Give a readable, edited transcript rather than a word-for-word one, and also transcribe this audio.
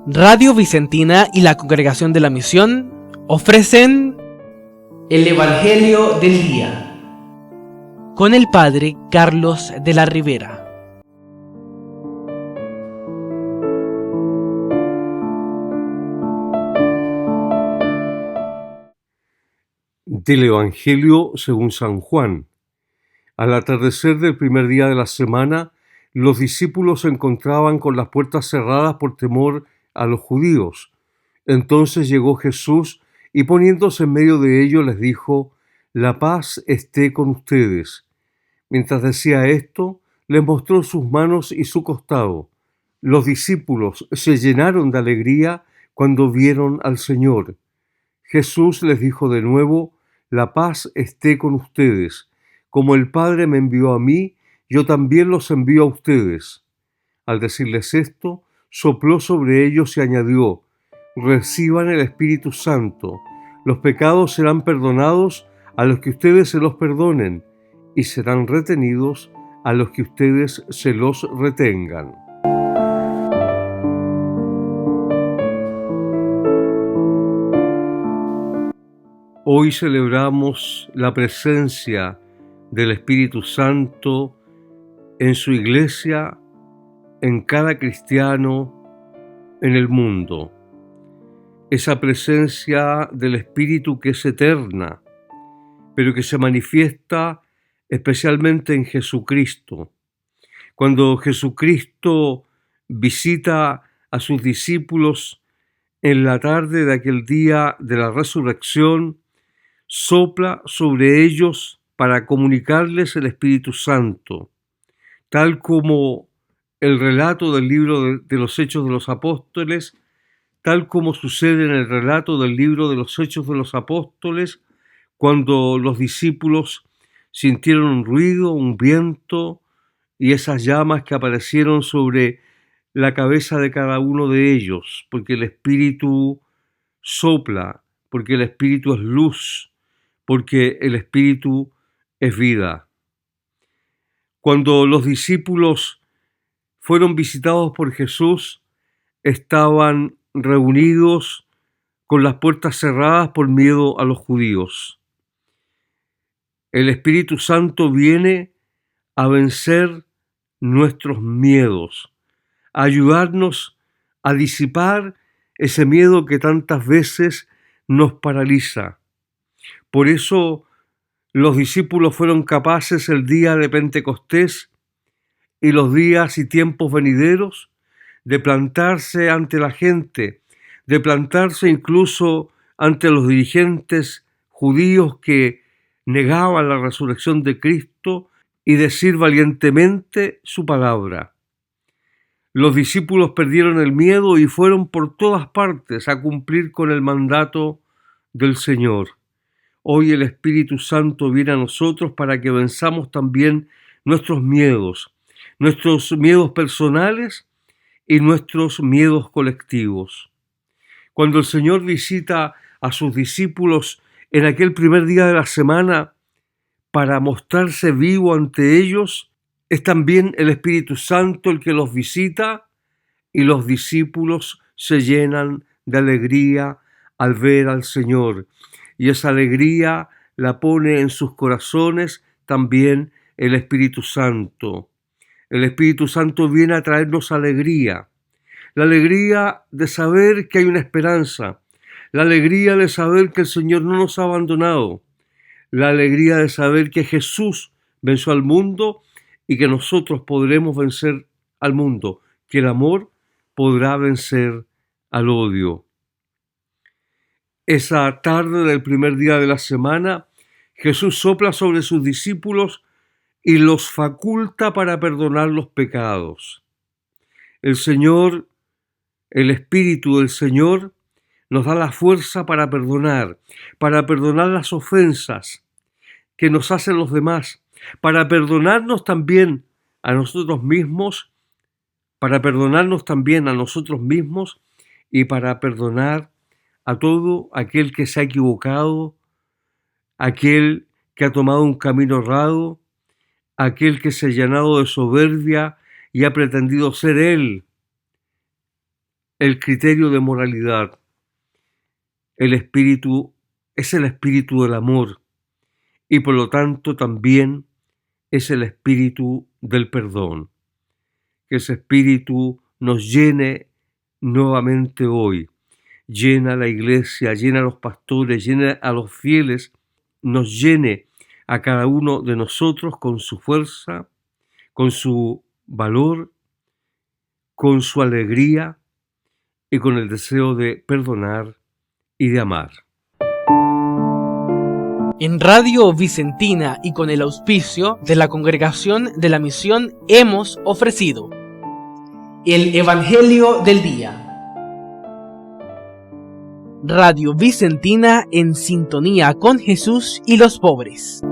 Radio Vicentina y la Congregación de la Misión ofrecen el Evangelio del Día con el Padre Carlos de la Ribera. Del Evangelio según San Juan. Al atardecer del primer día de la semana, los discípulos se encontraban con las puertas cerradas por temor a los judíos. Entonces llegó Jesús y poniéndose en medio de ellos les dijo: «La paz esté con ustedes». Mientras decía esto, les mostró sus manos y su costado. Los discípulos se llenaron de alegría cuando vieron al Señor. Jesús les dijo de nuevo: «La paz esté con ustedes. Como el Padre me envió a mí, yo también los envío a ustedes». Al decirles esto, sopló sobre ellos y añadió: «Reciban el Espíritu Santo. Los pecados serán perdonados a los que ustedes se los perdonen, y serán retenidos a los que ustedes se los retengan». Hoy celebramos la presencia del Espíritu Santo en su iglesia, en cada cristiano, en el mundo. Esa presencia del Espíritu que es eterna, pero que se manifiesta especialmente en Jesucristo. Cuando Jesucristo visita a sus discípulos en la tarde de aquel día de la resurrección, sopla sobre ellos para comunicarles el Espíritu Santo, tal como el relato del libro de los Hechos de los Apóstoles, tal como sucede en el relato del libro de los Hechos de los Apóstoles, cuando los discípulos sintieron un ruido, un viento y esas llamas que aparecieron sobre la cabeza de cada uno de ellos, porque el Espíritu sopla, porque el Espíritu es luz, porque el Espíritu es vida. Cuando los discípulos fueron visitados por Jesús, estaban reunidos con las puertas cerradas por miedo a los judíos. El Espíritu Santo viene a vencer nuestros miedos, a ayudarnos a disipar ese miedo que tantas veces nos paraliza. Por eso los discípulos fueron capaces el día de Pentecostés y los días y tiempos venideros de plantarse ante la gente, de plantarse incluso ante los dirigentes judíos que negaban la resurrección de Cristo y decir valientemente su palabra. Los discípulos perdieron el miedo y fueron por todas partes a cumplir con el mandato del Señor. Hoy el Espíritu Santo viene a nosotros para que venzamos también nuestros miedos personales y nuestros miedos colectivos. Cuando el Señor visita a sus discípulos en aquel primer día de la semana para mostrarse vivo ante ellos, es también el Espíritu Santo el que los visita y los discípulos se llenan de alegría al ver al Señor. Y esa alegría la pone en sus corazones también el Espíritu Santo. El Espíritu Santo viene a traernos alegría. La alegría de saber que hay una esperanza. La alegría de saber que el Señor no nos ha abandonado. La alegría de saber que Jesús venció al mundo y que nosotros podremos vencer al mundo. Que el amor podrá vencer al odio. Esa tarde del primer día de la semana, Jesús sopla sobre sus discípulos y los faculta para perdonar los pecados. El Señor, el Espíritu del Señor, nos da la fuerza para perdonar las ofensas que nos hacen los demás, para perdonarnos también a nosotros mismos, y para perdonar a todo aquel que se ha equivocado, aquel que ha tomado un camino errado, aquel que se ha llenado de soberbia y ha pretendido ser él el criterio de moralidad. El espíritu es el espíritu del amor y por lo tanto también es el espíritu del perdón. Que ese espíritu nos llene nuevamente hoy. Llena a la iglesia, llena a los pastores, llena a los fieles, nos llene a cada uno de nosotros con su fuerza, con su valor, con su alegría y con el deseo de perdonar y de amar. En Radio Vicentina y con el auspicio de la Congregación de la Misión hemos ofrecido el Evangelio del Día. Radio Vicentina en sintonía con Jesús y los pobres.